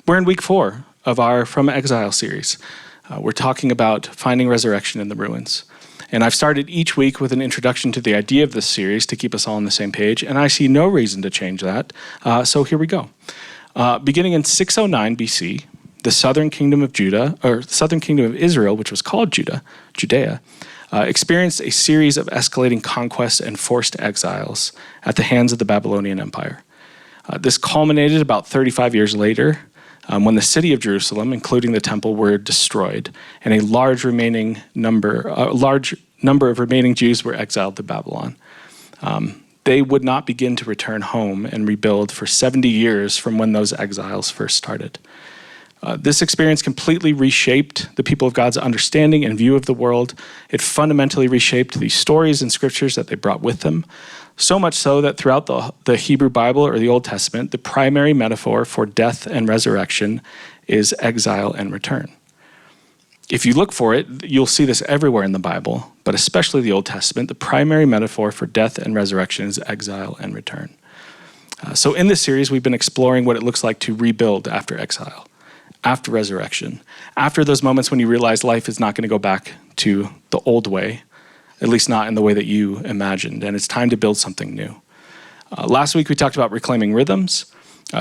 We're in week 4 of our From Exile series. We're talking about finding resurrection in the ruins. And I've started each week with an introduction to the idea of this series to keep us all on the same page, and I see no reason to change that. So here we go. Beginning in 609 BC, the southern kingdom of Israel, which was called Judea, experienced a series of escalating conquests and forced exiles at the hands of the Babylonian Empire. This culminated about 35 years later when the city of Jerusalem, including the temple, were destroyed, and a large number of remaining Jews were exiled to Babylon. They would not begin to return home and rebuild for 70 years from when those exiles first started. This experience completely reshaped the people of God's understanding and view of the world. It fundamentally reshaped the stories and scriptures that they brought with them, so much so that throughout the Hebrew Bible or the Old Testament, the primary metaphor for death and resurrection is exile and return. If you look for it, you'll see this everywhere in the Bible, but especially the Old Testament, the primary metaphor for death and resurrection is exile and return. So in this series, we've been exploring what it looks like to rebuild after exile, after resurrection, after those moments when you realize life is not going to go back to the old way, at least not in the way that you imagined, and it's time to build something new. Last week, we talked about reclaiming rhythms.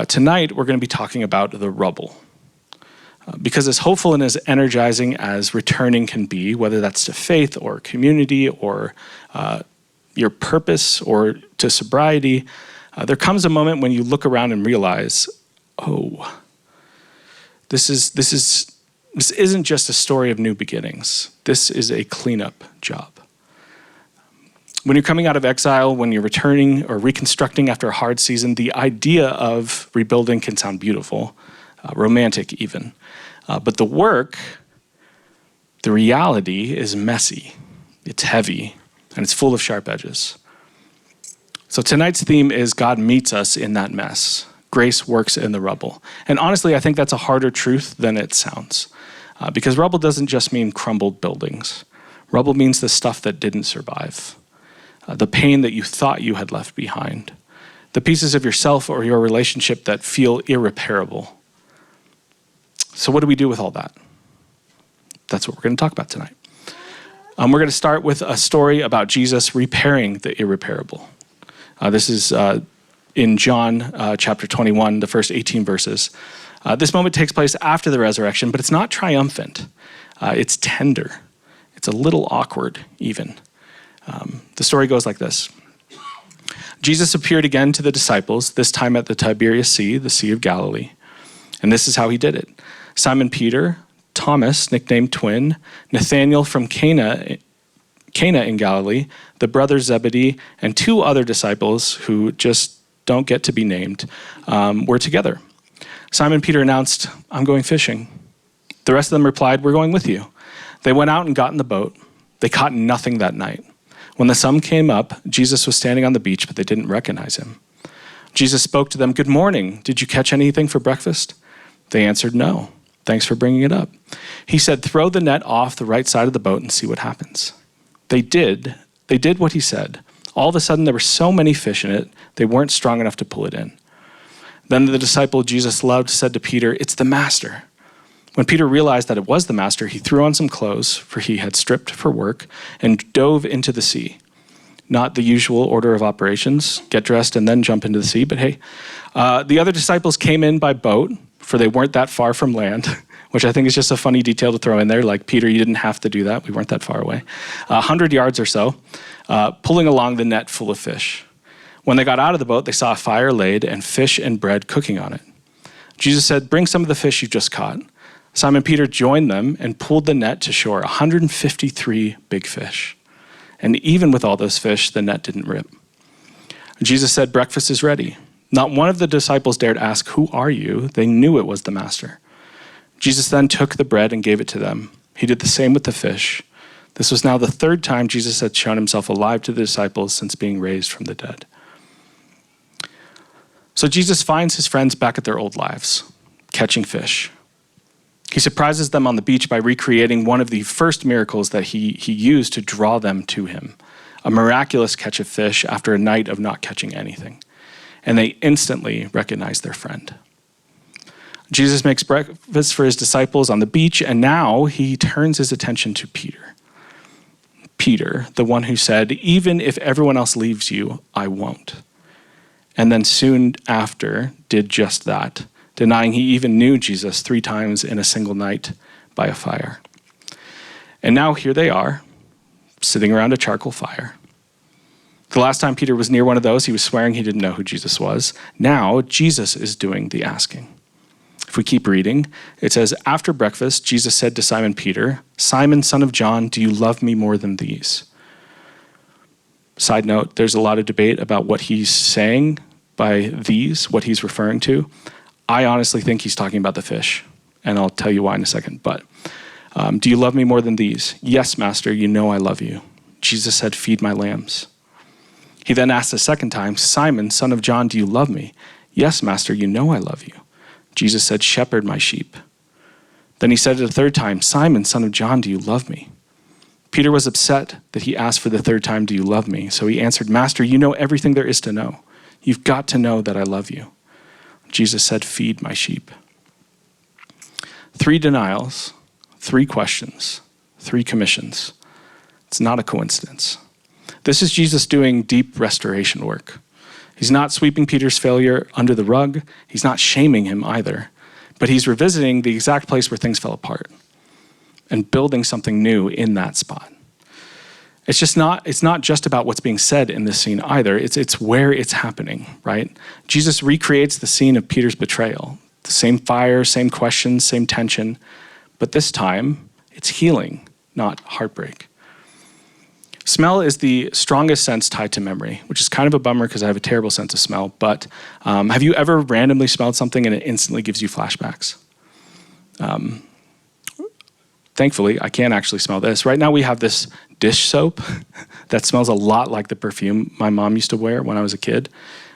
Tonight, we're going to be talking about the rubble. Because as hopeful and as energizing as returning can be, whether that's to faith or community or your purpose or to sobriety, there comes a moment when you look around and realize, oh, this isn't just a story of new beginnings. This is a cleanup job. When you're coming out of exile, when you're returning or reconstructing after a hard season, the idea of rebuilding can sound beautiful, romantic even. But the work, the reality is messy, it's heavy, and it's full of sharp edges. So tonight's theme is God meets us in that mess. Grace works in the rubble. And honestly, I think that's a harder truth than it sounds. Because rubble doesn't just mean crumbled buildings. Rubble means the stuff that didn't survive. The pain that you thought you had left behind. The pieces of yourself or your relationship that feel irreparable. So what do we do with all that? That's what we're going to talk about tonight. We're going to start with a story about Jesus repairing the irreparable. This is in John chapter 21, the first 18 verses. This moment takes place after the resurrection, but it's not triumphant. It's tender. It's a little awkward even. The story goes like this. Jesus appeared again to the disciples, this time at the Tiberias Sea, the Sea of Galilee. And this is how he did it. Simon Peter, Thomas, nicknamed Twin, Nathanael from Cana in Galilee, the brothers Zebedee, and 2 other disciples who just don't get to be named, were together. Simon Peter announced, "I'm going fishing." The rest of them replied, "We're going with you." They went out and got in the boat. They caught nothing that night. When the sun came up, Jesus was standing on the beach, but they didn't recognize him. Jesus spoke to them, "Good morning. Did you catch anything for breakfast?" They answered, "No. Thanks for bringing it up." He said, "Throw the net off the right side of the boat and see what happens." They did. They did what he said. All of a sudden, there were so many fish in it, they weren't strong enough to pull it in. Then the disciple Jesus loved said to Peter, "It's the master." When Peter realized that it was the master, he threw on some clothes, for he had stripped for work, and dove into the sea. Not the usual order of operations, get dressed and then jump into the sea, but hey. The other disciples came in by boat, for they weren't that far from land, which I think is just a funny detail to throw in there. Like, Peter, you didn't have to do that. We weren't that far away. 100 yards or so, pulling along the net full of fish. When they got out of the boat, they saw a fire laid and fish and bread cooking on it. Jesus said, "Bring some of the fish you just caught." Simon Peter joined them and pulled the net to shore, 153 big fish. And even with all those fish, the net didn't rip. Jesus said, "Breakfast is ready." Not one of the disciples dared ask, "Who are you?" They knew it was the master. Jesus then took the bread and gave it to them. He did the same with the fish. This was now the 3rd time Jesus had shown himself alive to the disciples since being raised from the dead. So Jesus finds his friends back at their old lives, catching fish. He surprises them on the beach by recreating one of the first miracles that he used to draw them to him, a miraculous catch of fish after a night of not catching anything. And they instantly recognize their friend. Jesus makes breakfast for his disciples on the beach, and now he turns his attention to Peter. Peter, the one who said, "Even if everyone else leaves you, I won't." And then soon after did just that, denying he even knew Jesus 3 times in a single night by a fire. And now here they are, sitting around a charcoal fire. The last time Peter was near one of those, he was swearing he didn't know who Jesus was. Now Jesus is doing the asking. If we keep reading, it says, after breakfast, Jesus said to Simon Peter, "Simon, son of John, do you love me more than these?" Side note, there's a lot of debate about what he's saying by these, what he's referring to. I honestly think he's talking about the fish, and I'll tell you why in a second. But do you love me more than these? Yes, Master, you know I love you. Jesus said, feed my lambs. He then asked a second time, Simon, son of John, do you love me? Yes, Master, you know I love you. Jesus said, shepherd my sheep. Then he said it a third time, Simon, son of John, do you love me? Peter was upset that he asked for the third time, do you love me? So he answered, Master, you know everything there is to know. You've got to know that I love you. Jesus said, feed my sheep. 3 denials, 3 questions, 3 commissions. It's not a coincidence. This is Jesus doing deep restoration work. He's not sweeping Peter's failure under the rug. He's not shaming him either, but he's revisiting the exact place where things fell apart and building something new in that spot. It's not just about what's being said in this scene either. It's where it's happening, right? Jesus recreates the scene of Peter's betrayal. The same fire, same questions, same tension, but this time it's healing, not heartbreak. Smell is the strongest sense tied to memory, which is kind of a bummer because I have a terrible sense of smell, but have you ever randomly smelled something and it instantly gives you flashbacks? Thankfully, I can actually smell this. Right now we have this dish soap that smells a lot like the perfume my mom used to wear when I was a kid,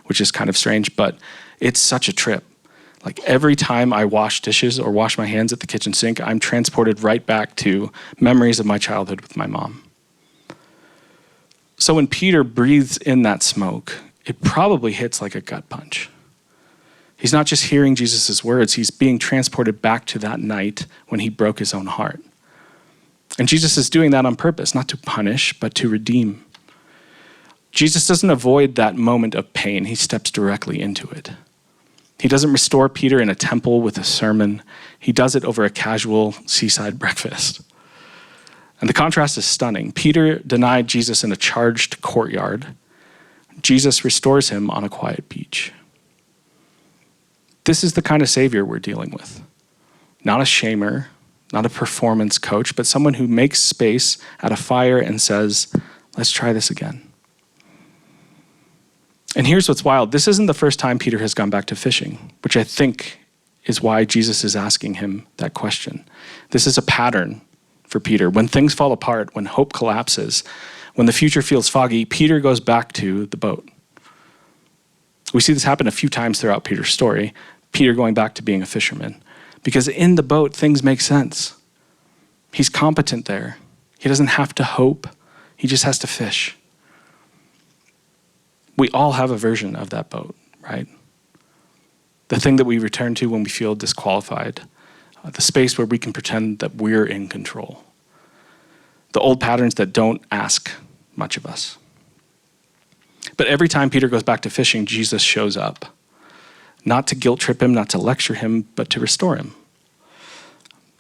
which is kind of strange, but it's such a trip. Like every time I wash dishes or wash my hands at the kitchen sink, I'm transported right back to memories of my childhood with my mom. So when Peter breathes in that smoke, it probably hits like a gut punch. He's not just hearing Jesus' words, he's being transported back to that night when he broke his own heart. And Jesus is doing that on purpose, not to punish, but to redeem. Jesus doesn't avoid that moment of pain, he steps directly into it. He doesn't restore Peter in a temple with a sermon. He does it over a casual seaside breakfast. And the contrast is stunning. Peter denied Jesus in a charged courtyard. Jesus restores him on a quiet beach. This is the kind of Savior we're dealing with. Not a shamer, not a performance coach, but someone who makes space at a fire and says, let's try this again. And here's what's wild. This isn't the first time Peter has gone back to fishing, which I think is why Jesus is asking him that question. This is a pattern for Peter. When things fall apart, when hope collapses, when the future feels foggy, Peter goes back to the boat. We see this happen a few times throughout Peter's story, Peter going back to being a fisherman. Because in the boat, things make sense. He's competent there. He doesn't have to hope. He just has to fish. We all have a version of that boat, right? The thing that we return to when we feel disqualified. The space where we can pretend that we're in control. The old patterns that don't ask much of us. But every time Peter goes back to fishing, Jesus shows up. Not to guilt trip him, not to lecture him, but to restore him.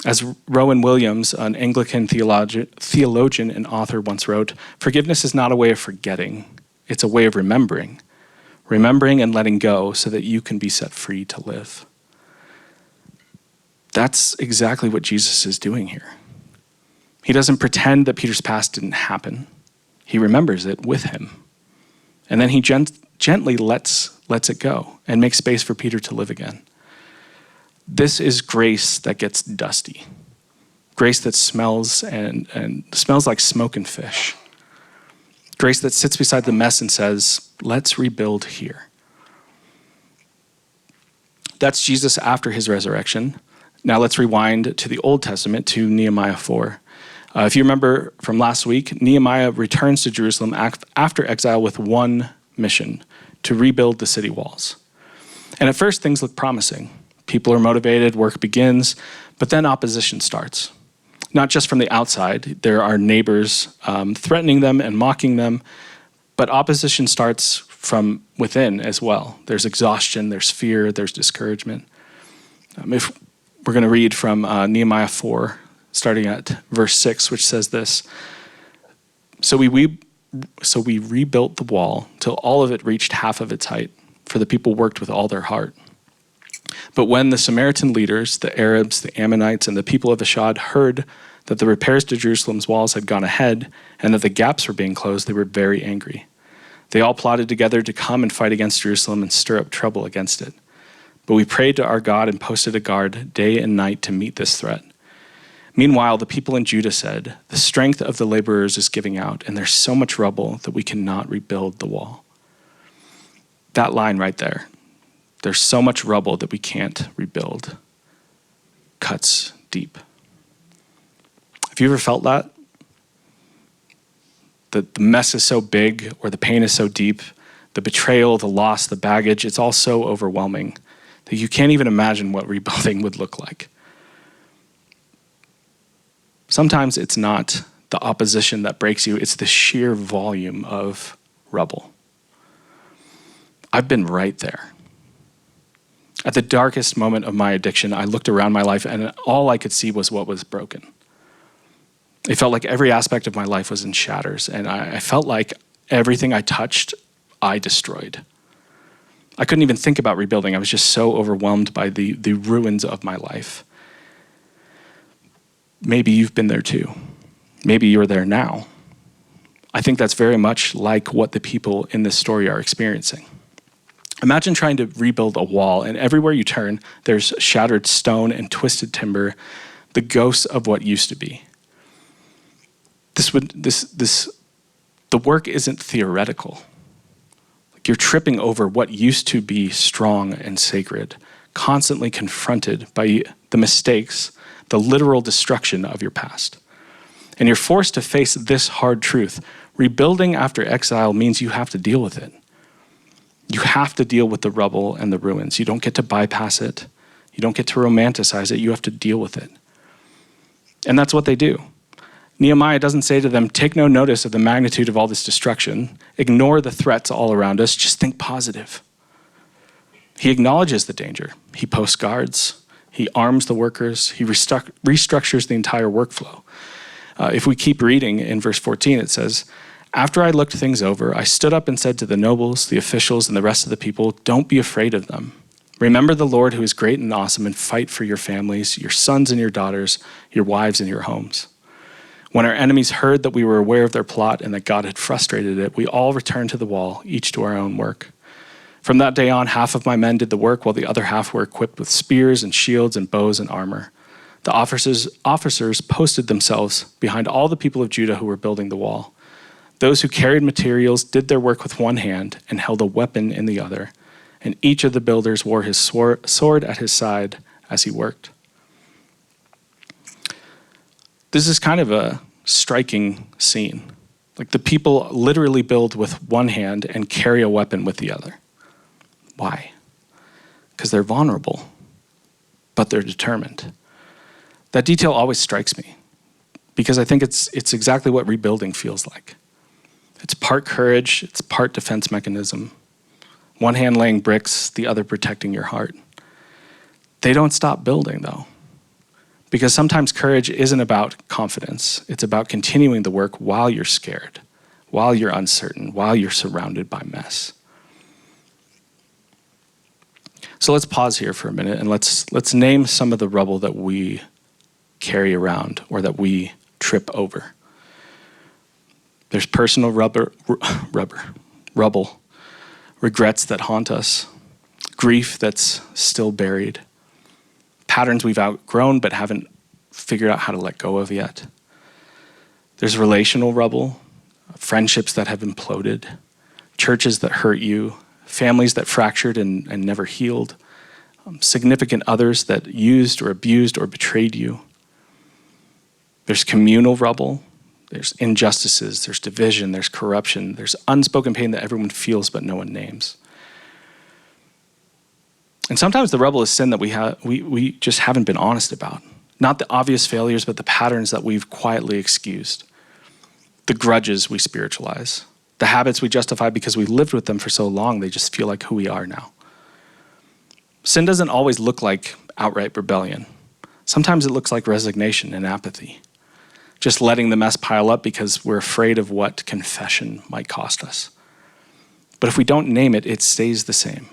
As Rowan Williams, an Anglican theologian and author, once wrote, forgiveness is not a way of forgetting, it's a way of remembering. Remembering and letting go so that you can be set free to live. That's exactly what Jesus is doing here. He doesn't pretend that Peter's past didn't happen. He remembers it with him. And then he gently lets it go and makes space for Peter to live again. This is grace that gets dusty. Grace that smells and smells like smoke and fish. Grace that sits beside the mess and says, let's rebuild here. That's Jesus after his resurrection. Now let's rewind to the Old Testament, to Nehemiah 4. If you remember from last week, Nehemiah returns to Jerusalem after exile with one mission, to rebuild the city walls. And at first, things look promising. People are motivated, work begins, but then opposition starts. Not just from the outside, there are neighbors threatening them and mocking them, but opposition starts from within as well. There's exhaustion, there's fear, there's discouragement. If we're going to read from Nehemiah 4, starting at verse 6, which says this, So we rebuilt the wall till all of it reached half of its height, for the people worked with all their heart. But when the Samaritan leaders, the Arabs, the Ammonites, and the people of Ashad heard that the repairs to Jerusalem's walls had gone ahead and that the gaps were being closed, they were very angry. They all plotted together to come and fight against Jerusalem and stir up trouble against it. But we prayed to our God and posted a guard day and night to meet this threat. Meanwhile, the people in Judah said, The strength of the laborers is giving out, and there's so much rubble that we cannot rebuild the wall. That line right there, there's so much rubble that we can't rebuild, cuts deep. Have you ever felt that? That the mess is so big or the pain is so deep, the betrayal, the loss, the baggage, it's all so overwhelming that you can't even imagine what rebuilding would look like. Sometimes it's not the opposition that breaks you, it's the sheer volume of rubble. I've been right there. At the darkest moment of my addiction, I looked around my life and all I could see was what was broken. It felt like every aspect of my life was in shatters, and I felt like everything I touched, I destroyed. I couldn't even think about rebuilding. I was just so overwhelmed by the ruins of my life. Maybe you've been there too. Maybe you're there now. I think that's very much like what the people in this story are experiencing. Imagine trying to rebuild a wall, and everywhere you turn, there's shattered stone and twisted timber, the ghosts of what used to be. The work isn't theoretical. Like you're tripping over what used to be strong and sacred, constantly confronted by the mistakes, the literal destruction of your past. And you're forced to face this hard truth. Rebuilding after exile means you have to deal with it. You have to deal with the rubble and the ruins. You don't get to bypass it. You don't get to romanticize it. You have to deal with it. And that's what they do. Nehemiah doesn't say to them, take no notice of the magnitude of all this destruction. Ignore the threats all around us. Just think positive. He acknowledges the danger. He posts guards. He arms the workers. He restructures the entire workflow. If we keep reading in verse 14, it says, After I looked things over, I stood up and said to the nobles, the officials, and the rest of the people, don't be afraid of them. Remember the Lord who is great and awesome, and fight for your families, your sons and your daughters, your wives and your homes. When our enemies heard that we were aware of their plot and that God had frustrated it, we all returned to the wall, each to our own work. From that day on, half of my men did the work, while the other half were equipped with spears and shields and bows and armor. The officers posted themselves behind all the people of Judah who were building the wall. Those who carried materials did their work with one hand and held a weapon in the other, and each of the builders wore his sword at his side as he worked. This is kind of a striking scene. Like the people literally build with one hand and carry a weapon with the other. Why? Because they're vulnerable, but they're determined. That detail always strikes me because I think it's exactly what rebuilding feels like. It's part courage, it's part defense mechanism. One hand laying bricks, the other protecting your heart. They don't stop building though, because sometimes courage isn't about confidence. It's about continuing the work while you're scared, while you're uncertain, while you're surrounded by mess. So let's pause here for a minute and let's name some of the rubble that we carry around or that we trip over. There's personal rubble, regrets that haunt us, grief that's still buried, patterns we've outgrown but haven't figured out how to let go of yet. There's relational rubble, friendships that have imploded, churches that hurt you, families that fractured and never healed, significant others that used or abused or betrayed you. There's communal rubble, there's injustices, there's division, there's corruption, there's unspoken pain that everyone feels but no one names. And sometimes the rubble is sin that we just haven't been honest about. Not the obvious failures, but the patterns that we've quietly excused. The grudges we spiritualize. The habits we justify because we lived with them for so long, they just feel like who we are now. Sin doesn't always look like outright rebellion. Sometimes it looks like resignation and apathy. Just letting the mess pile up because we're afraid of what confession might cost us. But if we don't name it, it stays the same.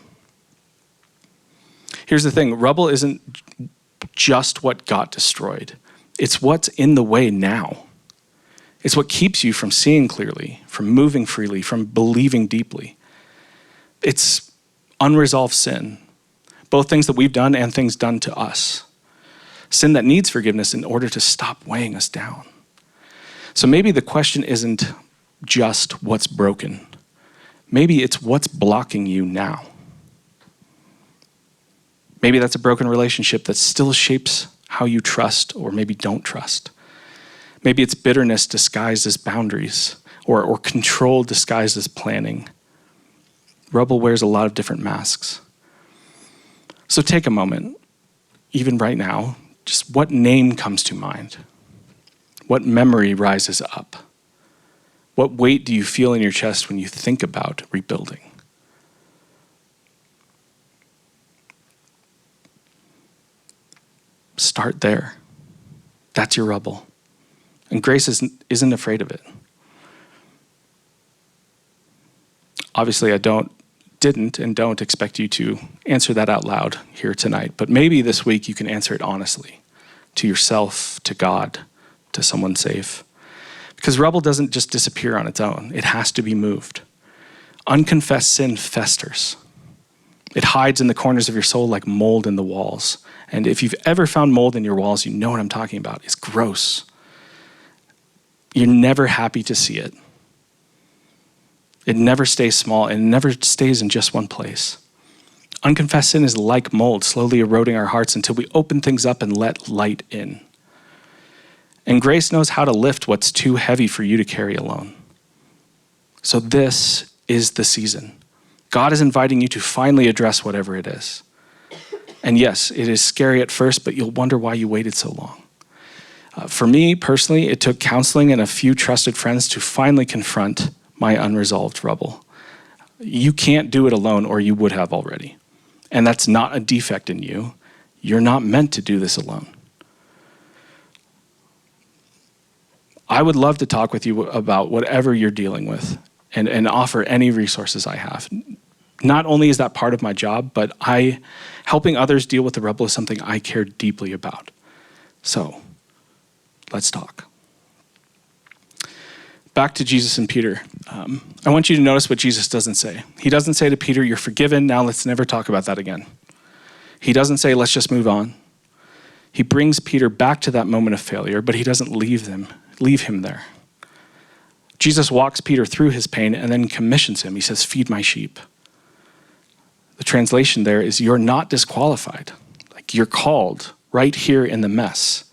Here's the thing, rubble isn't just what got destroyed. It's what's in the way now. It's what keeps you from seeing clearly, from moving freely, from believing deeply. It's unresolved sin, both things that we've done and things done to us. Sin that needs forgiveness in order to stop weighing us down. So maybe the question isn't just what's broken. Maybe it's what's blocking you now. Maybe that's a broken relationship that still shapes how you trust or maybe don't trust. Maybe it's bitterness disguised as boundaries or control disguised as planning. Rubble wears a lot of different masks. So take a moment, even right now, just what name comes to mind? What memory rises up? What weight do you feel in your chest when you think about rebuilding? Start there. That's your rubble. And grace isn't afraid of it. Obviously, I didn't and don't expect you to answer that out loud here tonight, but maybe this week you can answer it honestly, to yourself, to God, to someone safe. Because rubble doesn't just disappear on its own. It has to be moved. Unconfessed sin festers. It hides in the corners of your soul like mold in the walls. And if you've ever found mold in your walls, you know what I'm talking about. It's gross. You're never happy to see it. It never stays small and it never stays in just one place. Unconfessed sin is like mold, slowly eroding our hearts until we open things up and let light in. And grace knows how to lift what's too heavy for you to carry alone. So this is the season. God is inviting you to finally address whatever it is. And yes, it is scary at first, but you'll wonder why you waited so long. For me personally, it took counseling and a few trusted friends to finally confront my unresolved rubble. You can't do it alone, or you would have already. And that's not a defect in you. You're not meant to do this alone. I would love to talk with you about whatever you're dealing with and offer any resources I have. Not only is that part of my job, but helping others deal with the rubble is something I care deeply about. So, let's talk. Back to Jesus and Peter. I want you to notice what Jesus doesn't say. He doesn't say to Peter, "You're forgiven, now let's never talk about that again." He doesn't say, "Let's just move on." He brings Peter back to that moment of failure, but he doesn't leave him there. Jesus walks Peter through his pain and then commissions him. He says, "Feed my sheep." The translation there is, you're not disqualified. Like, you're called right here in the mess.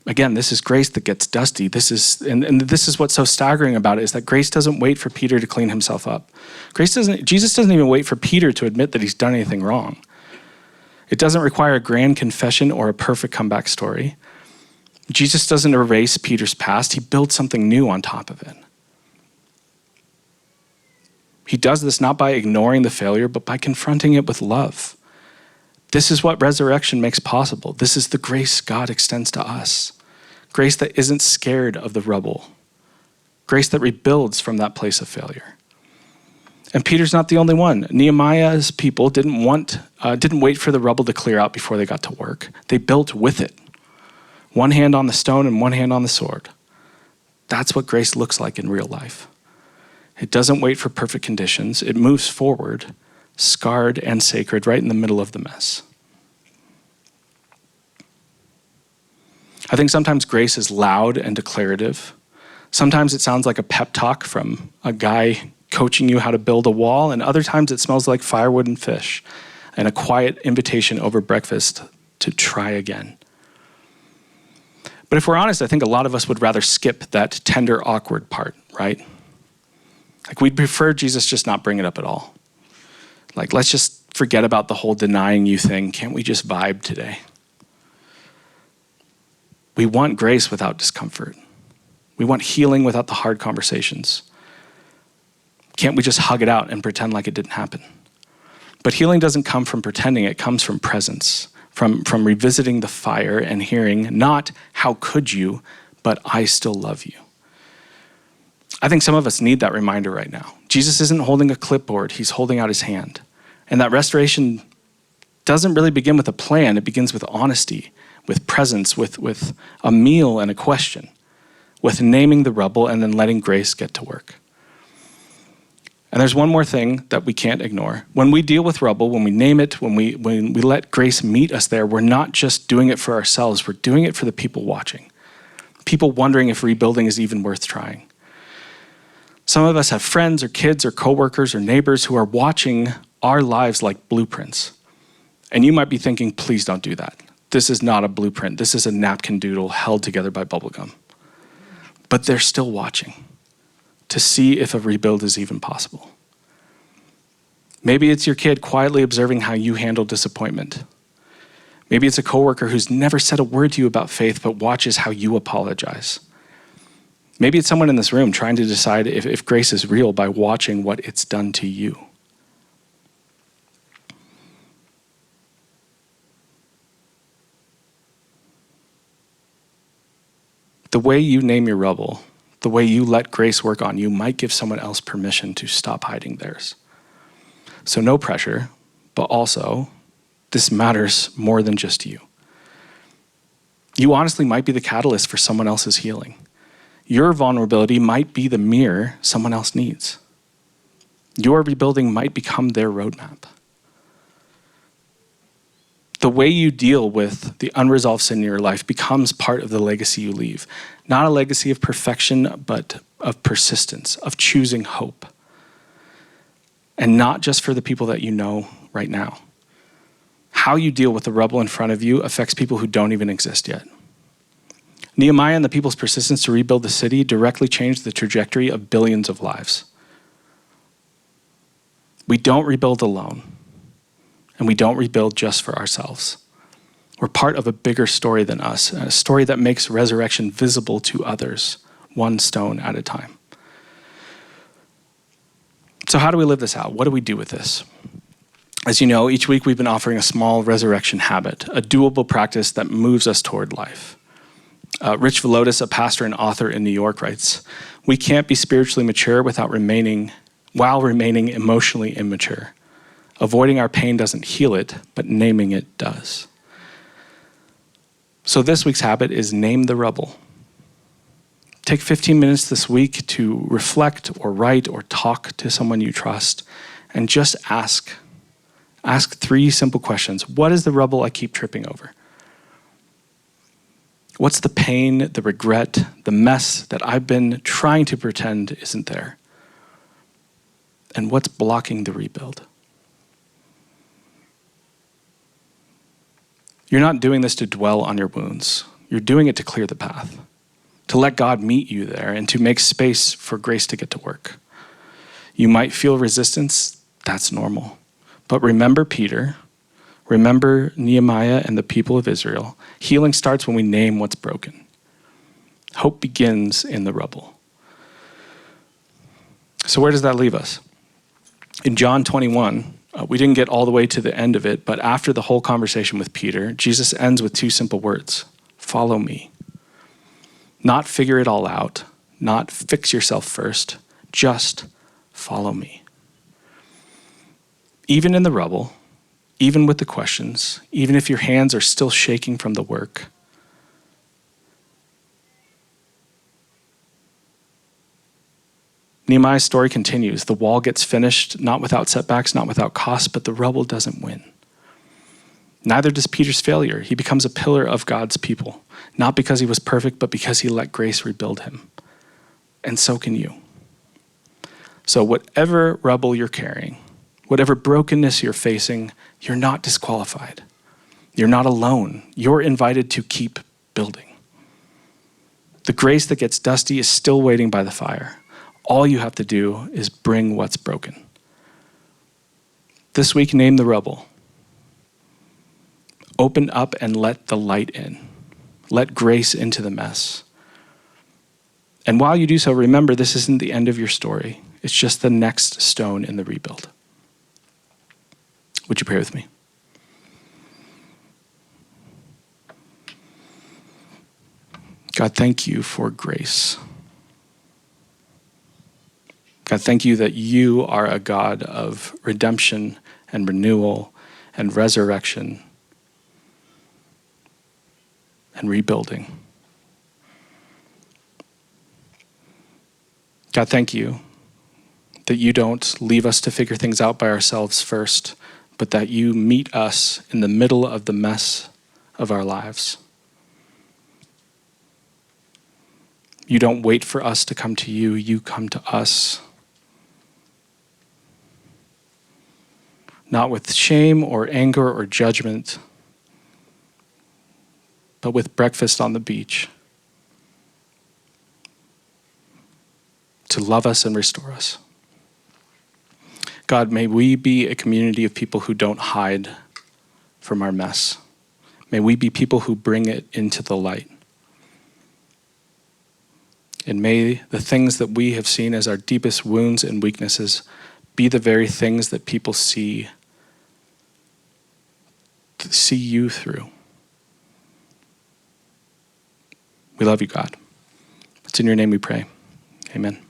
Again, this is grace that gets dusty. This is what's so staggering about it, is that grace doesn't wait for Peter to clean himself up. Jesus doesn't even wait for Peter to admit that he's done anything wrong. It doesn't require a grand confession or a perfect comeback story. Jesus doesn't erase Peter's past. He builds something new on top of it. He does this not by ignoring the failure, but by confronting it with love. This is what resurrection makes possible. This is the grace God extends to us. Grace that isn't scared of the rubble. Grace that rebuilds from that place of failure. And Peter's not the only one. Nehemiah's people didn't wait for the rubble to clear out before they got to work. They built with it. One hand on the stone and one hand on the sword. That's what grace looks like in real life. It doesn't wait for perfect conditions. It moves forward, scarred and sacred, right in the middle of the mess. I think sometimes grace is loud and declarative. Sometimes it sounds like a pep talk from a guy coaching you how to build a wall, and other times it smells like firewood and fish and a quiet invitation over breakfast to try again. But if we're honest, I think a lot of us would rather skip that tender, awkward part, right? Like, we'd prefer Jesus just not bring it up at all. Like, let's just forget about the whole denying you thing. Can't we just vibe today? We want grace without discomfort. We want healing without the hard conversations. Can't we just hug it out and pretend like it didn't happen? But healing doesn't come from pretending, it comes from presence, from revisiting the fire and hearing not how could you, but I still love you. I think some of us need that reminder right now. Jesus isn't holding a clipboard, he's holding out his hand. And that restoration doesn't really begin with a plan, it begins with honesty, with presence, with a meal and a question, with naming the rubble and then letting grace get to work. And there's one more thing that we can't ignore. When we deal with rubble, when we name it, when we let grace meet us there, we're not just doing it for ourselves, we're doing it for the people watching. People wondering if rebuilding is even worth trying. Some of us have friends or kids or coworkers or neighbors who are watching our lives like blueprints. And you might be thinking, please don't do that. This is not a blueprint. This is a napkin doodle held together by bubblegum. But they're still watching to see if a rebuild is even possible. Maybe it's your kid quietly observing how you handle disappointment. Maybe it's a coworker who's never said a word to you about faith but watches how you apologize. Maybe it's someone in this room trying to decide if grace is real by watching what it's done to you. The way you name your rubble, the way you let grace work on you might give someone else permission to stop hiding theirs. So no pressure, but also this matters more than just you. You honestly might be the catalyst for someone else's healing. Your vulnerability might be the mirror someone else needs. Your rebuilding might become their roadmap. The way you deal with the unresolved sin in your life becomes part of the legacy you leave. Not a legacy of perfection, but of persistence, of choosing hope. And not just for the people that you know right now. How you deal with the rubble in front of you affects people who don't even exist yet. Nehemiah and the people's persistence to rebuild the city directly changed the trajectory of billions of lives. We don't rebuild alone. And we don't rebuild just for ourselves. We're part of a bigger story than us, a story that makes resurrection visible to others, one stone at a time. So how do we live this out? What do we do with this? As you know, each week we've been offering a small resurrection habit, a doable practice that moves us toward life. Rich Velotis, a pastor and author in New York, writes, "We can't be spiritually mature without remaining emotionally immature. Avoiding our pain doesn't heal it, but naming it does." So this week's habit is name the rubble. Take 15 minutes this week to reflect or write or talk to someone you trust and just ask 3 simple questions. What is the rubble I keep tripping over? What's the pain, the regret, the mess that I've been trying to pretend isn't there? And what's blocking the rebuild? You're not doing this to dwell on your wounds. You're doing it to clear the path, to let God meet you there and to make space for grace to get to work. You might feel resistance. That's normal. But remember Peter, remember Nehemiah and the people of Israel. Healing starts when we name what's broken. Hope begins in the rubble. So where does that leave us? In John 21, we didn't get all the way to the end of it, but after the whole conversation with Peter, Jesus ends with 2 simple words: follow me. Not figure it all out, not fix yourself first, just follow me. Even in the rubble, even with the questions, even if your hands are still shaking from the work, Nehemiah's story continues. The wall gets finished, not without setbacks, not without cost, but the rubble doesn't win. Neither does Peter's failure. He becomes a pillar of God's people, not because he was perfect, but because he let grace rebuild him. And so can you. So whatever rubble you're carrying, whatever brokenness you're facing, you're not disqualified. You're not alone. You're invited to keep building. The grace that gets dusty is still waiting by the fire. All you have to do is bring what's broken. This week, name the rubble. Open up and let the light in. Let grace into the mess. And while you do so, remember this isn't the end of your story. It's just the next stone in the rebuild. Would you pray with me? God, thank you for grace. God, thank you that you are a God of redemption and renewal and resurrection and rebuilding. God, thank you that you don't leave us to figure things out by ourselves first, but that you meet us in the middle of the mess of our lives. You don't wait for us to come to you, you come to us. Not with shame or anger or judgment, but with breakfast on the beach to love us and restore us. God, may we be a community of people who don't hide from our mess. May we be people who bring it into the light. And may the things that we have seen as our deepest wounds and weaknesses be the very things that people see you through. We love you, God. It's in your name we pray. Amen.